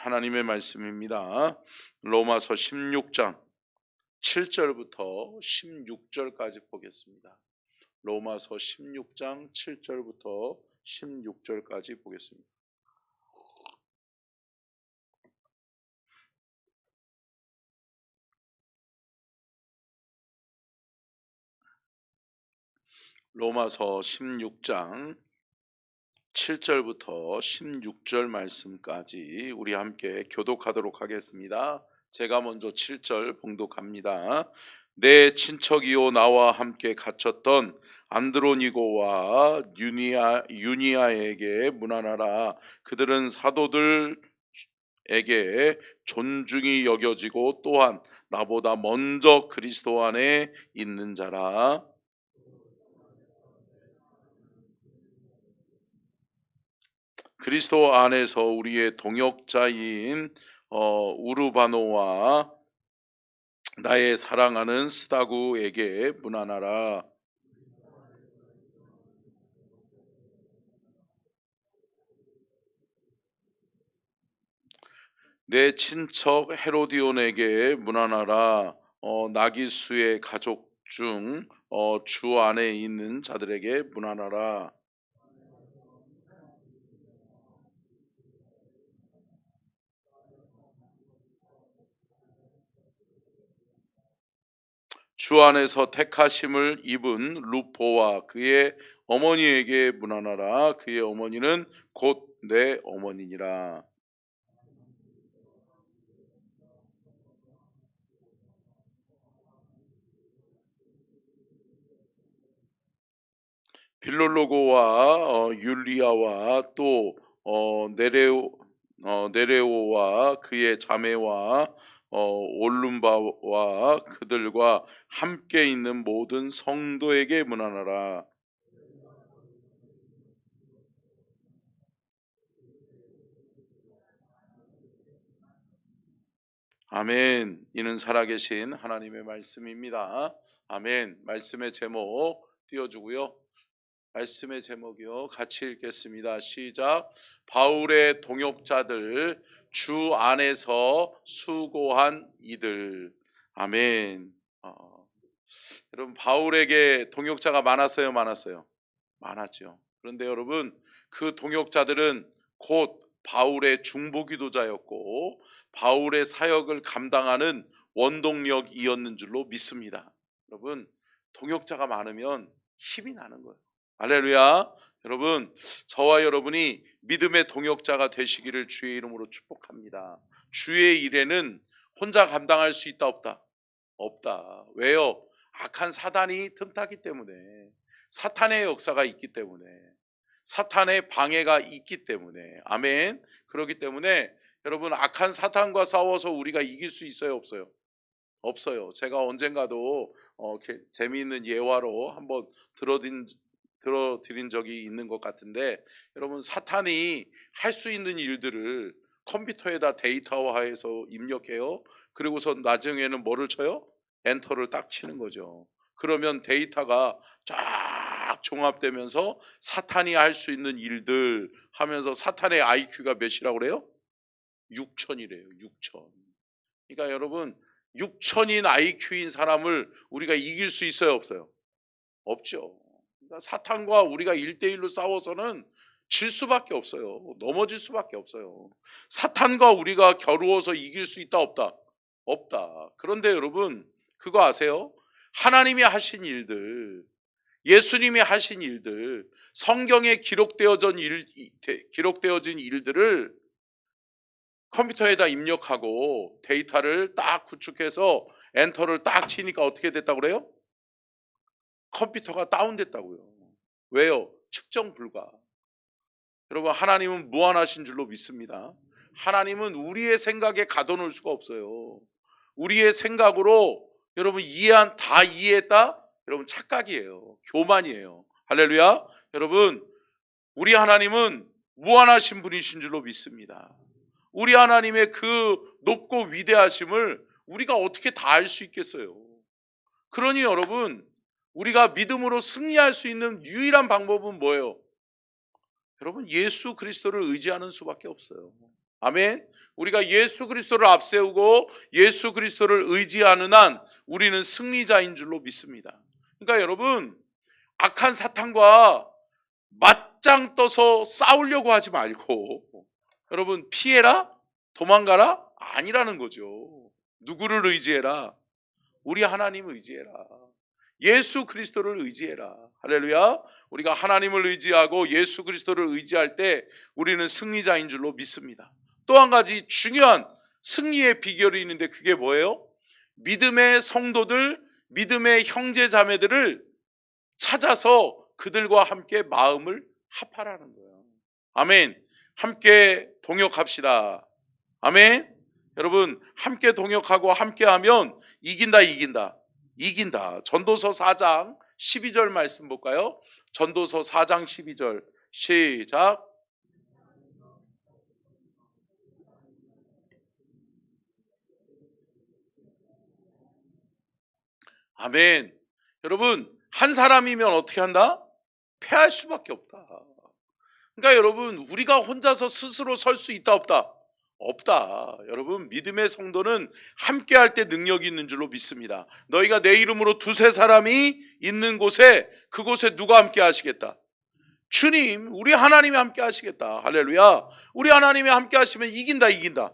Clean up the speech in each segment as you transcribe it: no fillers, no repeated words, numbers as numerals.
하나님의 말씀입니다. 로마서 16장 7절부터 16절까지 보겠습니다. 로마서 16장 7절부터 16절까지 보겠습니다. 로마서 16장 7절부터 16절 말씀까지 우리 함께 교독하도록 하겠습니다. 제가 먼저 7절 봉독합니다. 내 친척이요 나와 함께 갇혔던 안드로니고와 유니아에게 문안하라. 그들은 사도들에게 존중이 여겨지고 또한 나보다 먼저 그리스도 안에 있는 자라. 그리스도 안에서 우리의 동역자인 우르바노와 나의 사랑하는 스다구에게 문안하라. 내 친척 헤로디온에게 문안하라. 나기수의 가족 중 주 안에 있는 자들에게 문안하라. 주 안에서 택하심을 입은 루포와 그의 어머니에게 문안하라. 그의 어머니는 곧 내 어머니니라. 빌롤로고와 율리아와 또 네레오와 그의 자매와 올룸바와 그들과 함께 있는 모든 성도에게 문안하라. 아멘. 이는 살아계신 하나님의 말씀입니다. 아멘. 말씀의 제목 띄워주고요. 말씀의 제목이요. 같이 읽겠습니다. 시작. 바울의 동역자들, 주 안에서 수고한 이들. 아멘. 여러분, 바울에게 동역자가 많았어요, 많았어요? 많았죠. 그런데 여러분, 그 동역자들은 곧 바울의 중보기도자였고 바울의 사역을 감당하는 원동력이었는 줄로 믿습니다. 여러분, 동역자가 많으면 힘이 나는 거예요. 할렐루야. 여러분, 저와 여러분이 믿음의 동역자가 되시기를 주의 이름으로 축복합니다. 주의 일에는 혼자 감당할 수 있다 없다? 없다. 왜요? 악한 사단이 틈타기 때문에, 사탄의 역사가 있기 때문에, 사탄의 방해가 있기 때문에. 아멘. 그렇기 때문에 여러분, 악한 사탄과 싸워서 우리가 이길 수 있어요, 없어요? 없어요. 제가 언젠가도 재미있는 예화로 한번 들어드린 적이 있는 것 같은데, 여러분, 사탄이 할 수 있는 일들을 컴퓨터에다 데이터화해서 입력해요. 그리고서 나중에는 뭐를 쳐요? 엔터를 딱 치는 거죠. 그러면 데이터가 쫙 종합되면서 사탄이 할 수 있는 일들 하면서 사탄의 IQ가 몇이라고 그래요? 6천이래요. 6천. 그러니까 여러분, 6천인 IQ인 사람을 우리가 이길 수 있어요, 없어요? 없죠. 그러니까 사탄과 우리가 1대1로 싸워서는 질 수밖에 없어요. 넘어질 수밖에 없어요. 사탄과 우리가 겨루어서 이길 수 있다 없다? 없다. 그런데 여러분, 그거 아세요? 하나님이 하신 일들, 예수님이 하신 일들, 성경에 기록되어진 일들을 컴퓨터에다 입력하고 데이터를 딱 구축해서 엔터를 딱 치니까 어떻게 됐다고 그래요? 컴퓨터가 다운됐다고요. 왜요? 측정 불가. 여러분, 하나님은 무한하신 줄로 믿습니다. 하나님은 우리의 생각에 가둬놓을 수가 없어요. 우리의 생각으로 여러분 다 이해했다? 여러분, 착각이에요. 교만이에요. 할렐루야. 여러분, 우리 하나님은 무한하신 분이신 줄로 믿습니다. 우리 하나님의 그 높고 위대하심을 우리가 어떻게 다 알 수 있겠어요? 그러니 여러분, 우리가 믿음으로 승리할 수 있는 유일한 방법은 뭐예요? 여러분, 예수 그리스도를 의지하는 수밖에 없어요. 아멘. 우리가 예수 그리스도를 앞세우고 예수 그리스도를 의지하는 한 우리는 승리자인 줄로 믿습니다. 그러니까 여러분, 악한 사탄과 맞짱 떠서 싸우려고 하지 말고, 여러분, 피해라? 도망가라? 아니라는 거죠. 누구를 의지해라? 우리 하나님을 의지해라. 예수 그리스도를 의지해라. 할렐루야. 우리가 하나님을 의지하고 예수 그리스도를 의지할 때 우리는 승리자인 줄로 믿습니다. 또 한 가지 중요한 승리의 비결이 있는데 그게 뭐예요? 믿음의 성도들, 믿음의 형제 자매들을 찾아서 그들과 함께 마음을 합하라는 거예요. 아멘. 함께 동역합시다. 아멘. 여러분, 함께 동역하고 함께하면 이긴다. 전도서 4장 12절 말씀 볼까요? 전도서 4장 12절 시작. 아멘. 여러분, 한 사람이면 어떻게 한다? 패할 수밖에 없다. 그러니까 여러분, 우리가 혼자서 스스로 설 수 있다 없다? 없다. 여러분, 믿음의 성도는 함께할 때 능력이 있는 줄로 믿습니다. 너희가 내 이름으로 두세 사람이 있는 곳에, 그곳에 누가 함께 하시겠다? 주님, 우리 하나님이 함께 하시겠다. 할렐루야. 우리 하나님이 함께 하시면 이긴다.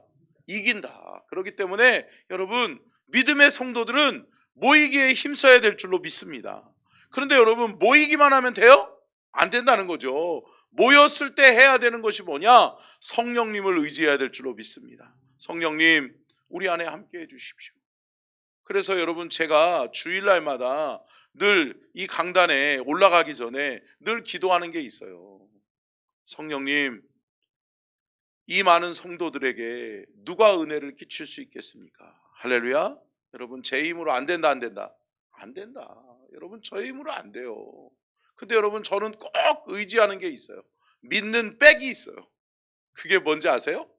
그렇기 때문에 여러분, 믿음의 성도들은 모이기에 힘써야 될 줄로 믿습니다. 그런데 여러분, 모이기만 하면 돼요? 안 된다는 거죠. 모였을 때 해야 되는 것이 뭐냐? 성령님을 의지해야 될 줄로 믿습니다. 성령님, 우리 안에 함께 해주십시오. 그래서 여러분, 제가 주일날마다 늘 이 강단에 올라가기 전에 늘 기도하는 게 있어요. 성령님, 이 많은 성도들에게 누가 은혜를 끼칠 수 있겠습니까? 할렐루야. 여러분, 제 힘으로 안 된다. 여러분, 저의 힘으로 안 돼요. 근데 여러분, 저는 꼭 의지하는 게 있어요. 믿는 백이 있어요. 그게 뭔지 아세요?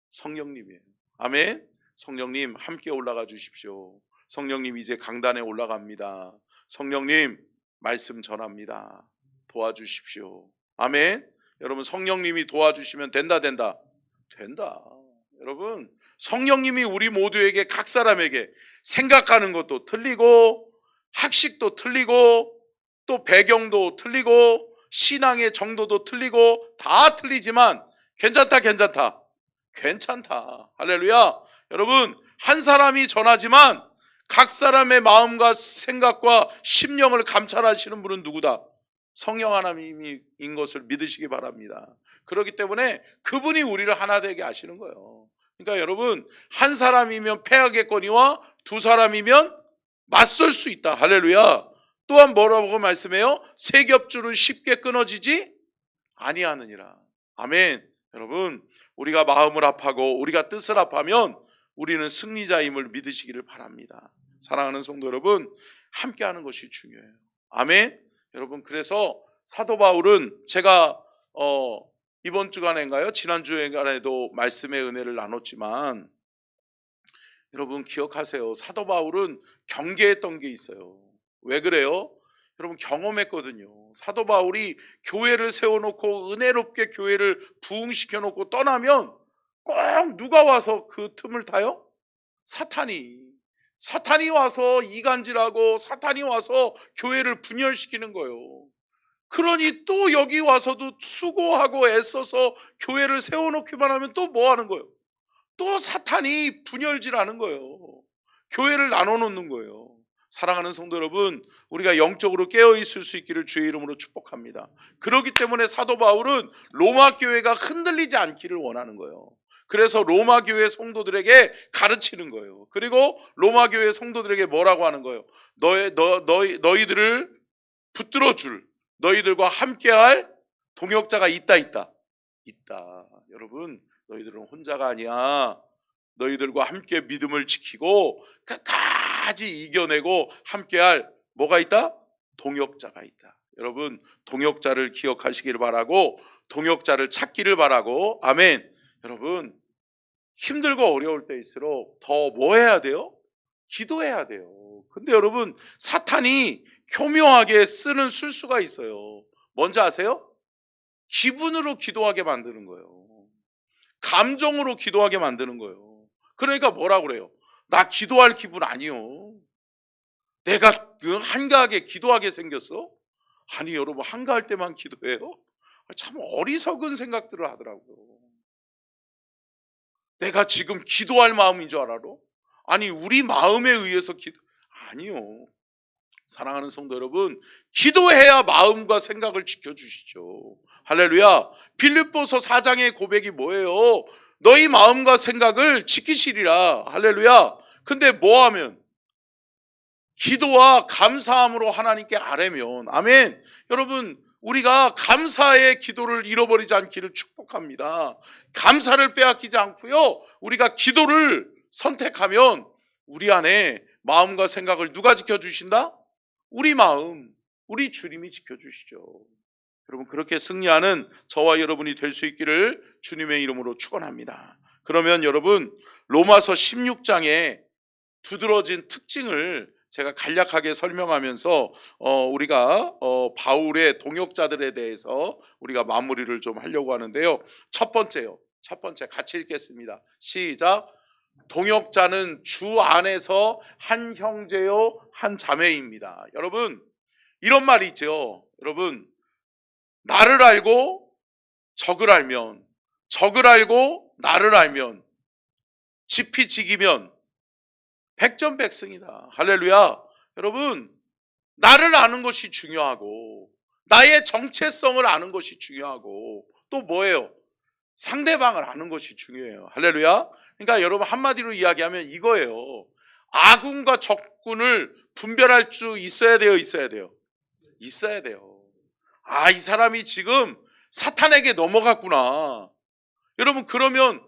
성령님이에요. 아멘. 성령님, 함께 올라가 주십시오. 성령님, 이제 강단에 올라갑니다. 성령님, 말씀 전합니다. 도와주십시오. 아멘. 여러분, 성령님이 도와주시면 된다. 여러분, 성령님이 우리 모두에게, 각 사람에게 생각하는 것도 틀리고, 학식도 틀리고, 또 배경도 틀리고, 신앙의 정도도 틀리고, 다 틀리지만 괜찮다. 할렐루야. 여러분, 한 사람이 전하지만 각 사람의 마음과 생각과 심령을 감찰하시는 분은 누구다? 성령 하나님인 것을 믿으시기 바랍니다. 그렇기 때문에 그분이 우리를 하나 되게 하시는 거예요. 그러니까 여러분, 한 사람이면 패하겠거니와 두 사람이면 맞설 수 있다. 할렐루야. 또한 뭐라고 말씀해요? 세 겹줄은 쉽게 끊어지지 아니하느니라. 아멘. 여러분, 우리가 마음을 합하고 우리가 뜻을 합하면 우리는 승리자임을 믿으시기를 바랍니다. 사랑하는 성도 여러분, 함께하는 것이 중요해요. 아멘. 여러분, 그래서 사도 바울은 제가 이번 주간인가요? 지난 주간에도 말씀의 은혜를 나눴지만, 여러분 기억하세요. 사도 바울은 경계했던 게 있어요. 왜 그래요? 여러분, 경험했거든요. 사도 바울이 교회를 세워놓고 은혜롭게 교회를 부흥시켜놓고 떠나면 꼭 누가 와서 그 틈을 타요? 사탄이 와서 이간질하고 사탄이 와서 교회를 분열시키는 거예요. 그러니 또 여기 와서도 수고하고 애써서 교회를 세워놓기만 하면 또 뭐 하는 거예요? 또 사탄이 분열질하는 거예요. 교회를 나눠놓는 거예요. 사랑하는 성도 여러분, 우리가 영적으로 깨어있을 수 있기를 주의 이름으로 축복합니다. 그렇기 때문에 사도 바울은 로마 교회가 흔들리지 않기를 원하는 거예요. 그래서 로마 교회 성도들에게 가르치는 거예요. 그리고 로마 교회 성도들에게 뭐라고 하는 거예요? 너희들을 붙들어줄, 너희들과 함께할 동역자가 있다. 여러분, 너희들은 혼자가 아니야. 너희들과 함께 믿음을 지키고 끝까지 이겨내고 함께할 뭐가 있다? 동역자가 있다. 여러분, 동역자를 기억하시기를 바라고, 동역자를 찾기를 바라고. 아멘. 여러분, 힘들고 어려울 때일수록 더 뭐 해야 돼요? 기도해야 돼요. 근데 여러분, 사탄이 교묘하게 쓰는 술수가 있어요. 뭔지 아세요? 기분으로 기도하게 만드는 거예요. 감정으로 기도하게 만드는 거예요. 그러니까 뭐라 그래요? 나 기도할 기분 아니요. 내가 한가하게 기도하게 생겼어? 아니 여러분, 한가할 때만 기도해요? 참 어리석은 생각들을 하더라고요. 내가 지금 기도할 마음인 줄 알아? 아니 우리 마음에 의해서 아니요. 사랑하는 성도 여러분, 기도해야 마음과 생각을 지켜주시죠. 할렐루야. 빌립보서 4장의 고백이 뭐예요? 너희 마음과 생각을 지키시리라. 할렐루야. 근데 뭐하면? 기도와 감사함으로 하나님께 아뢰면. 아멘. 여러분, 우리가 감사의 기도를 잃어버리지 않기를 축복합니다. 감사를 빼앗기지 않고요, 우리가 기도를 선택하면 우리 안에 마음과 생각을 누가 지켜주신다? 우리 마음, 우리 주님이 지켜주시죠. 여러분, 그렇게 승리하는 저와 여러분이 될 수 있기를 주님의 이름으로 축원합니다. 그러면 여러분, 로마서 16장의 두드러진 특징을 제가 간략하게 설명하면서 우리가 바울의 동역자들에 대해서 우리가 마무리를 좀 하려고 하는데요. 첫 번째 같이 읽겠습니다. 시작. 동역자는 주 안에서 한 형제요 한 자매입니다. 여러분, 이런 말이 있죠. 여러분, 나를 알고 적을 알면, 적을 알고 나를 알면, 지피지기면 백전백승이다. 할렐루야. 여러분, 나를 아는 것이 중요하고 나의 정체성을 아는 것이 중요하고 또 뭐예요? 상대방을 아는 것이 중요해요. 할렐루야. 그러니까 여러분, 한마디로 이야기하면 이거예요. 아군과 적군을 분별할 수 있어야 돼요, 있어야 돼요? 있어야 돼요. 아, 이 사람이 지금 사탄에게 넘어갔구나. 여러분, 그러면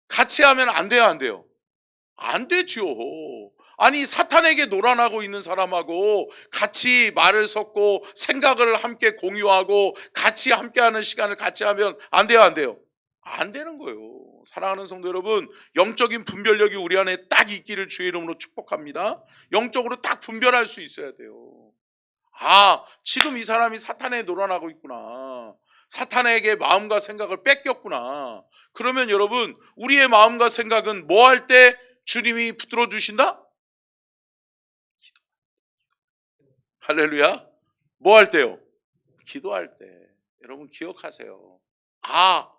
같이 하면 안 돼요, 안 돼요? 안 되죠. 아니, 사탄에게 놀아나고 있는 사람하고 같이 말을 섞고 생각을 함께 공유하고 같이 함께하는 시간을 같이 하면 안 돼요, 안 돼요? 안 되는 거예요. 사랑하는 성도 여러분, 영적인 분별력이 우리 안에 딱 있기를 주의 이름으로 축복합니다. 영적으로 딱 분별할 수 있어야 돼요. 아, 지금 이 사람이 사탄에 놀아나고 있구나. 사탄에게 마음과 생각을 뺏겼구나. 그러면 여러분, 우리의 마음과 생각은 뭐 할 때 주님이 붙들어 주신다? 할렐루야. 뭐 할 때요? 기도할 때. 여러분 기억하세요. 아,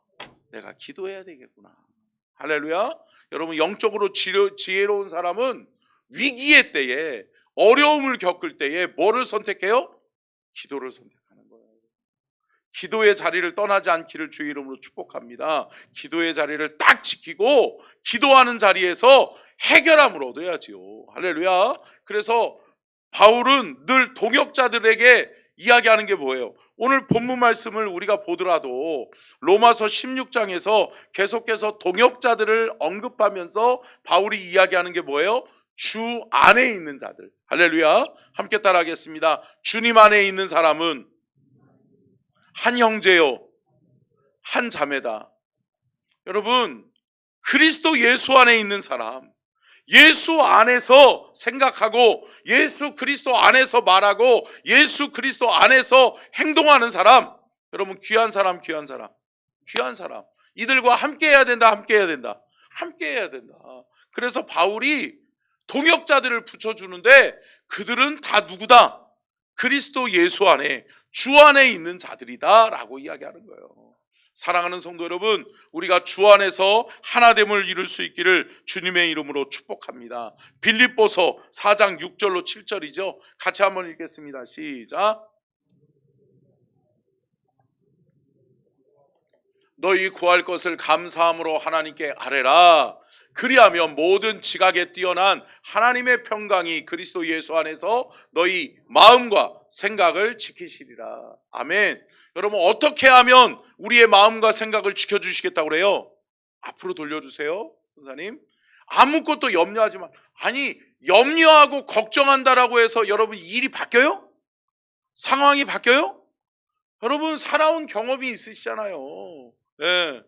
내가 기도해야 되겠구나. 할렐루야. 여러분, 영적으로 지혜로운 사람은 위기의 때에, 어려움을 겪을 때에 뭐를 선택해요? 기도를 선택하는 거예요. 기도의 자리를 떠나지 않기를 주의 이름으로 축복합니다. 기도의 자리를 딱 지키고 기도하는 자리에서 해결함을 얻어야지요. 할렐루야. 그래서 바울은 늘 동역자들에게 이야기하는 게 뭐예요? 오늘 본문 말씀을 우리가 보더라도 로마서 16장에서 계속해서 동역자들을 언급하면서 바울이 이야기하는 게 뭐예요? 주 안에 있는 자들. 할렐루야. 함께 따라하겠습니다. 주님 안에 있는 사람은 한 형제요 한 자매다. 여러분, 그리스도 예수 안에 있는 사람, 예수 안에서 생각하고 예수 그리스도 안에서 말하고 예수 그리스도 안에서 행동하는 사람, 여러분 귀한 사람, 귀한 사람, 귀한 사람. 이들과 함께 해야 된다, 함께 해야 된다, 함께 해야 된다. 그래서 바울이 동역자들을 붙여주는데 그들은 다 누구다? 그리스도 예수 안에, 주 안에 있는 자들이다 라고 이야기하는 거예요. 사랑하는 성도 여러분, 우리가 주 안에서 하나됨을 이룰 수 있기를 주님의 이름으로 축복합니다. 빌립보서 4장 6절로 7절이죠. 같이 한번 읽겠습니다. 시작. 너희 구할 것을 감사함으로 하나님께 아뢰라. 그리하면 모든 지각에 뛰어난 하나님의 평강이 그리스도 예수 안에서 너희 마음과 생각을 지키시리라. 아멘. 여러분, 어떻게 하면 우리의 마음과 생각을 지켜주시겠다고 그래요? 앞으로 돌려주세요, 선사님. 아무것도 염려하지 마. 아니, 염려하고 걱정한다라고 해서 여러분 일이 바뀌어요? 상황이 바뀌어요? 여러분, 살아온 경험이 있으시잖아요. 네.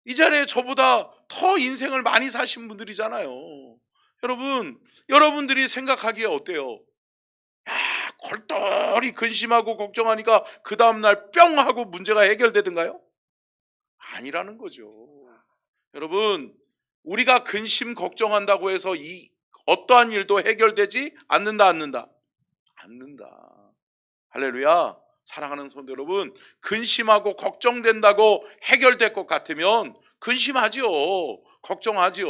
이 자리에 저보다 더 인생을 많이 사신 분들이잖아요. 여러분, 여러분들이 생각하기에 어때요? 야, 골똘히 근심하고 걱정하니까 그 다음날 뿅 하고 문제가 해결되던가요? 아니라는 거죠. 여러분, 우리가 근심 걱정한다고 해서 이 어떠한 일도 해결되지 않는다, 않는다. 않는다. 할렐루야. 사랑하는 성도 여러분, 근심하고 걱정된다고 해결될 것 같으면 근심하지요. 걱정하지요.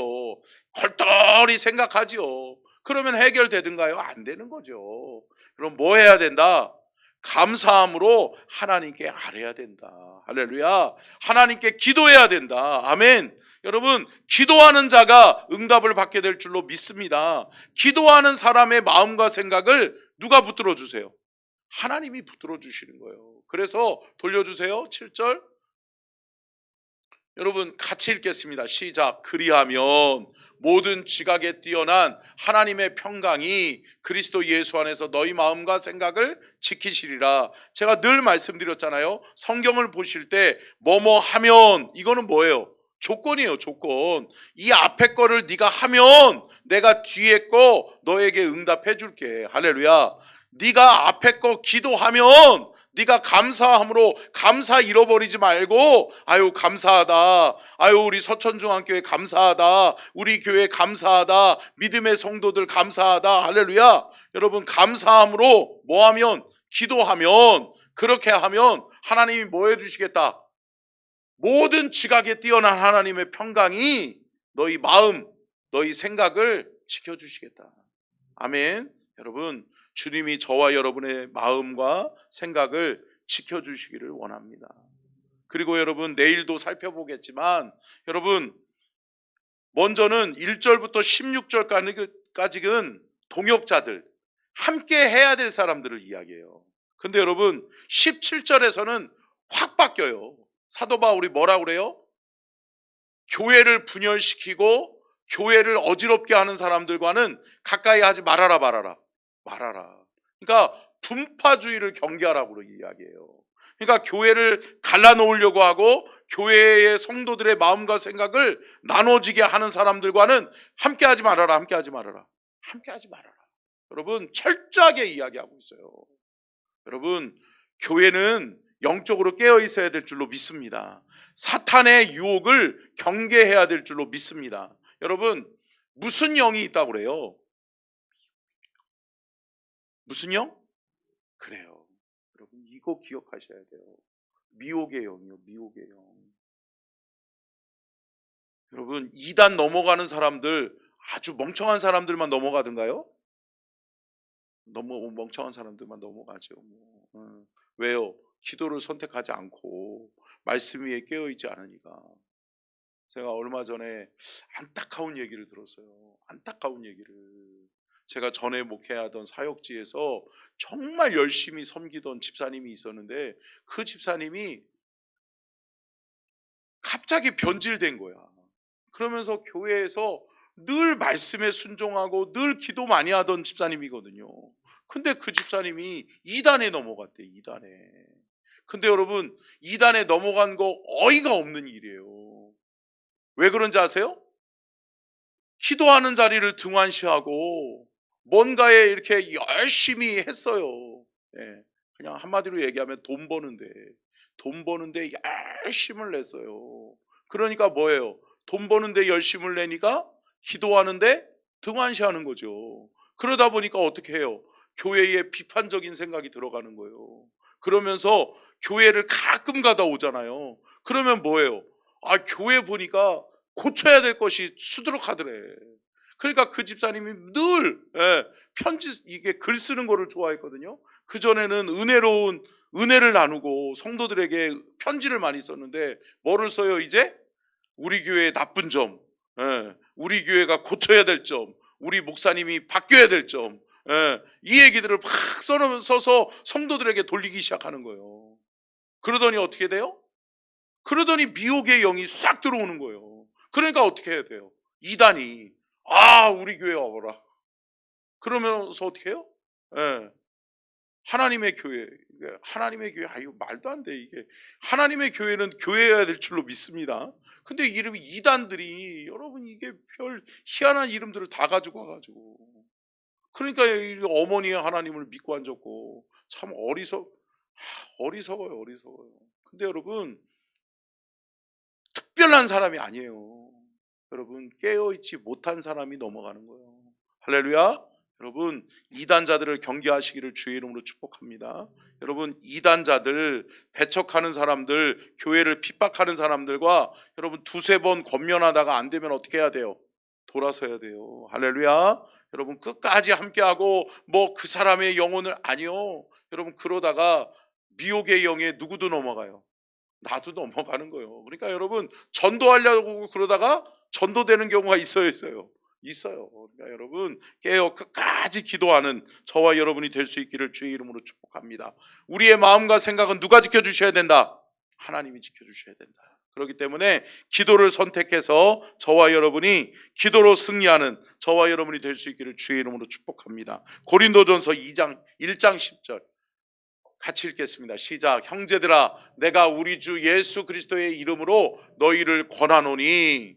골똘히 생각하지요. 그러면 해결되든가요? 안 되는 거죠. 그럼 뭐 해야 된다? 감사함으로 하나님께 아뢰야 된다. 할렐루야. 하나님께 기도해야 된다. 아멘. 여러분, 기도하는 자가 응답을 받게 될 줄로 믿습니다. 기도하는 사람의 마음과 생각을 누가 붙들어 주세요? 하나님이 붙들어 주시는 거예요. 그래서 돌려주세요. 7절. 여러분 같이 읽겠습니다. 시작. 그리하면 모든 지각에 뛰어난 하나님의 평강이 그리스도 예수 안에서 너희 마음과 생각을 지키시리라. 제가 늘 말씀드렸잖아요. 성경을 보실 때 뭐뭐 하면, 이거는 뭐예요? 조건이에요. 조건. 이 앞에 거를 네가 하면 내가 뒤에 거 너에게 응답해 줄게. 할렐루야. 네가 앞에 거 기도하면 네가 감사함으로 감사 잃어버리지 말고, 아유 감사하다, 아유 우리 서천중앙교회 감사하다, 우리 교회 감사하다, 믿음의 성도들 감사하다. 할렐루야. 여러분 감사함으로 뭐하면? 기도하면, 그렇게 하면 하나님이 뭐 해주시겠다? 모든 지각에 뛰어난 하나님의 평강이 너희 마음, 너희 생각을 지켜주시겠다. 아멘. 여러분, 주님이 저와 여러분의 마음과 생각을 지켜주시기를 원합니다. 그리고 여러분, 내일도 살펴보겠지만, 여러분 먼저는 1절부터 16절까지는 동역자들, 함께 해야 될 사람들을 이야기해요. 근데 여러분 17절에서는 확 바뀌어요. 사도 바울이 뭐라고 그래요? 교회를 분열시키고 교회를 어지럽게 하는 사람들과는 가까이 하지 말아라. 그러니까 분파주의를 경계하라고 이야기해요. 그러니까 교회를 갈라놓으려고 하고 교회의 성도들의 마음과 생각을 나눠지게 하는 사람들과는 함께하지 말아라. 여러분 철저하게 이야기하고 있어요. 여러분 교회는 영적으로 깨어 있어야 될 줄로 믿습니다. 사탄의 유혹을 경계해야 될 줄로 믿습니다. 여러분 무슨 영이 있다고 그래요? 무슨 영? 그래요. 여러분 이거 기억하셔야 돼요. 미혹의 영이요. 미혹의 영. 여러분 이단 넘어가는 사람들, 아주 멍청한 사람들만 넘어가든가요? 너무 멍청한 사람들만 넘어가죠. 왜요? 기도를 선택하지 않고 말씀 위에 깨어있지 않으니까. 제가 얼마 전에 안타까운 얘기를 들었어요. 안타까운 얘기를. 제가 전에 목회하던 사역지에서 정말 열심히 섬기던 집사님이 있었는데 그 집사님이 갑자기 변질된 거야. 그러면서 교회에서 늘 말씀에 순종하고 늘 기도 많이 하던 집사님이거든요. 근데 그 집사님이 이단에 넘어갔대. 이단에. 근데 여러분 이단에 넘어간 거 어이가 없는 일이에요. 왜 그런지 아세요? 기도하는 자리를 등한시하고 뭔가에 이렇게 열심히 했어요. 예, 그냥 한마디로 얘기하면 돈 버는데 열심을 냈어요. 그러니까 뭐예요? 돈 버는데 열심을 내니까 기도하는데 등한시하는 거죠. 그러다 보니까 어떻게 해요? 교회에 비판적인 생각이 들어가는 거예요. 그러면서 교회를 가끔 가다 오잖아요. 그러면 뭐예요? 아, 교회 보니까 고쳐야 될 것이 수두룩하더래. 그러니까 그 집사님이 늘 편지, 이게 글 쓰는 거를 좋아했거든요. 그전에는 은혜를 나누고 성도들에게 편지를 많이 썼는데 뭐를 써요 이제? 우리 교회의 나쁜 점, 우리 교회가 고쳐야 될 점, 우리 목사님이 바뀌어야 될 점, 이 얘기들을 막 써서 성도들에게 돌리기 시작하는 거예요. 그러더니 어떻게 돼요? 그러더니 미혹의 영이 싹 들어오는 거예요. 그러니까 어떻게 해야 돼요? 이단이 우리 교회 와봐라. 그러면서 어떻게 해요? 하나님의 교회, 이거 말도 안 돼. 이게 하나님의 교회는 교회여야 될 줄로 믿습니다. 근데 이름이 이단들이, 여러분 이게 별 희한한 이름들을 다 가지고 와가지고, 그러니까 이 어머니의 하나님을 믿고 앉았고, 참 어리석어요. 근데 여러분 특별한 사람이 아니에요. 여러분 깨어있지 못한 사람이 넘어가는 거예요. 할렐루야. 여러분 이단자들을 경계하시기를 주의 이름으로 축복합니다. 여러분 이단자들, 배척하는 사람들, 교회를 핍박하는 사람들과 여러분 두세 번 권면하다가 안 되면 어떻게 해야 돼요? 돌아서야 돼요. 할렐루야. 여러분 끝까지 함께하고 뭐 그 사람의 영혼을 아니요. 여러분 그러다가 미혹의 영에 누구도 넘어가요. 나도 넘어가는 거예요. 그러니까 여러분 전도하려고 그러다가 전도되는 경우가 있어요. 그러니까 여러분 깨어 끝까지 기도하는 저와 여러분이 될 수 있기를 주의 이름으로 축복합니다. 우리의 마음과 생각은 누가 지켜주셔야 된다? 하나님이 지켜주셔야 된다. 그렇기 때문에 기도를 선택해서 저와 여러분이 기도로 승리하는 저와 여러분이 될 수 있기를 주의 이름으로 축복합니다. 고린도전서 1장 10절 같이 읽겠습니다. 시작. 형제들아 내가 우리 주 예수 그리스도의 이름으로 너희를 권하노니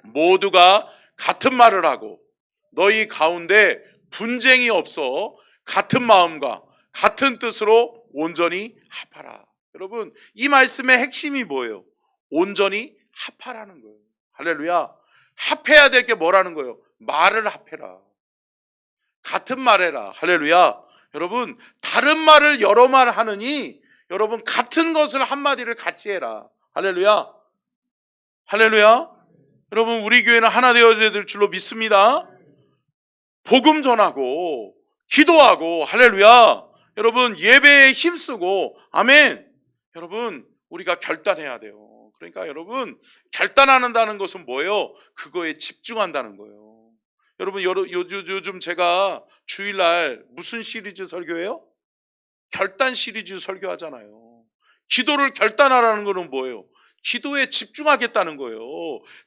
모두가 같은 말을 하고 너희 가운데 분쟁이 없어 같은 마음과 같은 뜻으로 온전히 합하라. 여러분 이 말씀의 핵심이 뭐예요? 온전히 합하라는 거예요. 할렐루야. 합해야 될 게 뭐라는 거예요? 말을 합해라. 같은 말 해라. 할렐루야. 여러분 다른 말을 여러 말 하느니 여러분 같은 것을 한마디를 같이 해라. 할렐루야. 할렐루야. 여러분 우리 교회는 하나 되어야 될 줄로 믿습니다. 복음 전하고 기도하고 할렐루야. 여러분 예배에 힘쓰고 아멘. 여러분 우리가 결단해야 돼요. 그러니까 여러분 결단한다는 것은 뭐예요? 그거에 집중한다는 거예요. 여러분 요즘 제가 주일날 무슨 시리즈 설교해요? 결단 시리즈 설교하잖아요. 기도를 결단하라는 것은 뭐예요? 기도에 집중하겠다는 거예요.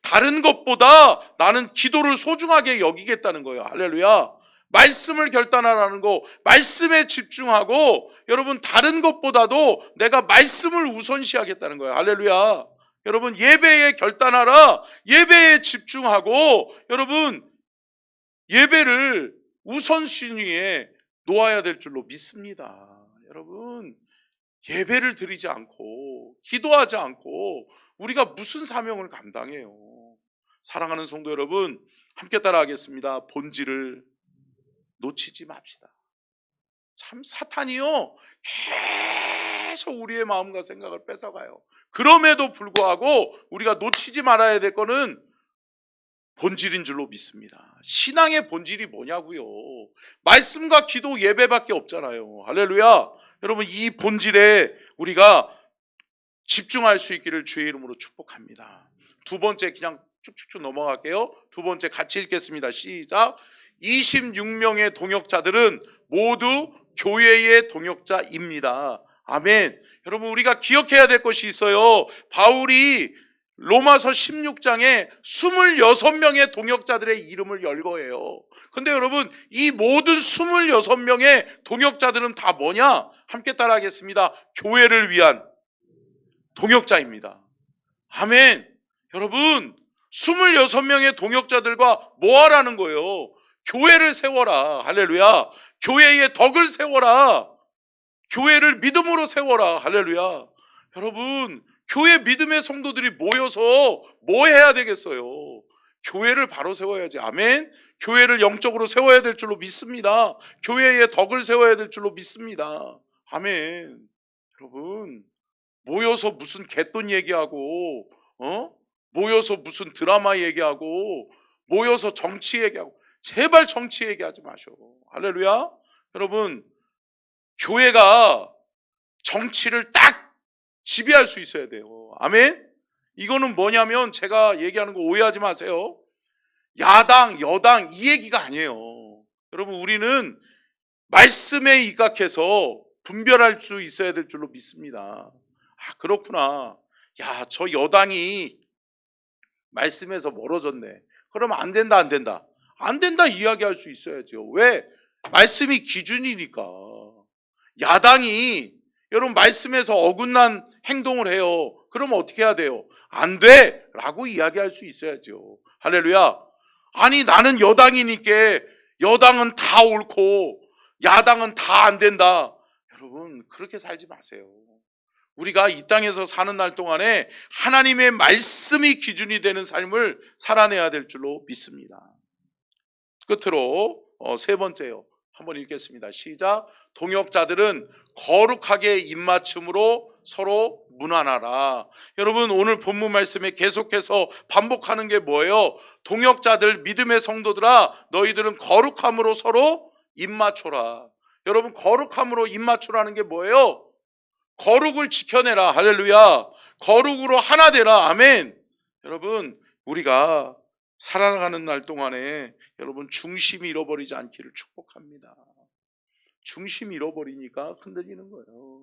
다른 것보다 나는 기도를 소중하게 여기겠다는 거예요. 할렐루야. 말씀을 결단하라는 거, 말씀에 집중하고 여러분 다른 것보다도 내가 말씀을 우선시하겠다는 거예요. 할렐루야. 여러분 예배에 결단하라. 예배에 집중하고 여러분 예배를 우선순위에 놓아야 될 줄로 믿습니다. 여러분 예배를 드리지 않고 기도하지 않고 우리가 무슨 사명을 감당해요? 사랑하는 성도 여러분 함께 따라하겠습니다. 본질을 놓치지 맙시다. 참 사탄이요 계속 우리의 마음과 생각을 뺏어가요. 그럼에도 불구하고 우리가 놓치지 말아야 될 거는 본질인 줄로 믿습니다. 신앙의 본질이 뭐냐고요? 말씀과 기도 예배밖에 없잖아요. 할렐루야. 여러분 이 본질에 우리가 집중할 수 있기를 주의 이름으로 축복합니다. 두 번째 그냥 쭉쭉쭉 넘어갈게요. 두 번째 같이 읽겠습니다. 시작. 26명의 동역자들은 모두 교회의 동역자입니다. 아멘. 여러분 우리가 기억해야 될 것이 있어요. 바울이 로마서 16장에 26명의 동역자들의 이름을 열거해요. 근데 여러분 이 모든 26명의 동역자들은 다 뭐냐? 함께 따라하겠습니다. 교회를 위한 동역자입니다. 아멘. 여러분 26명의 동역자들과 뭐 하라는 거예요? 교회를 세워라. 할렐루야. 교회의 덕을 세워라. 교회를 믿음으로 세워라. 할렐루야. 여러분 교회 믿음의 성도들이 모여서 뭐 해야 되겠어요? 교회를 바로 세워야지. 아멘. 교회를 영적으로 세워야 될 줄로 믿습니다. 교회의 덕을 세워야 될 줄로 믿습니다. 아멘. 여러분 모여서 무슨 갯돈 얘기하고 모여서 무슨 드라마 얘기하고 모여서 정치 얘기하고 제발 정치 얘기하지 마셔. 할렐루야. 여러분 교회가 정치를 딱 지배할 수 있어야 돼요. 아멘. 이거는 뭐냐면 제가 얘기하는 거 오해하지 마세요. 야당 여당 이 얘기가 아니에요. 여러분 우리는 말씀에 입각해서 분별할 수 있어야 될 줄로 믿습니다. 아 그렇구나. 야 저 여당이 말씀에서 멀어졌네. 그러면 안 된다 안 된다. 안 된다 이야기할 수 있어야죠. 왜? 말씀이 기준이니까. 야당이 여러분 말씀에서 어긋난 행동을 해요. 그러면 어떻게 해야 돼요? 안 돼! 라고 이야기할 수 있어야죠. 할렐루야. 아니 나는 여당이니까 여당은 다 옳고 야당은 다 안 된다. 여러분 그렇게 살지 마세요. 우리가 이 땅에서 사는 날 동안에 하나님의 말씀이 기준이 되는 삶을 살아내야 될 줄로 믿습니다. 끝으로 세 번째요. 한번 읽겠습니다. 시작. 동역자들은 거룩하게 입맞춤으로 서로 문안하라. 여러분, 오늘 본문 말씀에 계속해서 반복하는 게 뭐예요? 동역자들, 믿음의 성도들아, 너희들은 거룩함으로 서로 입맞춰라. 여러분, 거룩함으로 입맞추라는 게 뭐예요? 거룩을 지켜내라. 할렐루야. 거룩으로 하나 되라. 아멘. 여러분, 우리가 살아가는 날 동안에 여러분 중심 잃어버리지 않기를 축복합니다. 중심 잃어버리니까 흔들리는 거예요.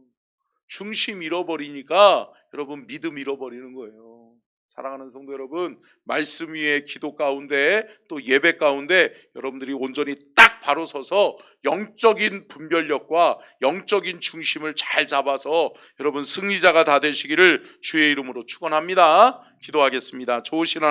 중심 잃어버리니까 여러분 믿음 잃어버리는 거예요. 사랑하는 성도 여러분, 말씀 위에 기도 가운데 또 예배 가운데 여러분들이 온전히 딱 바로 서서 영적인 분별력과 영적인 중심을 잘 잡아서 여러분 승리자가 다 되시기를 주의 이름으로 축원합니다. 기도하겠습니다. 좋으신 하나님,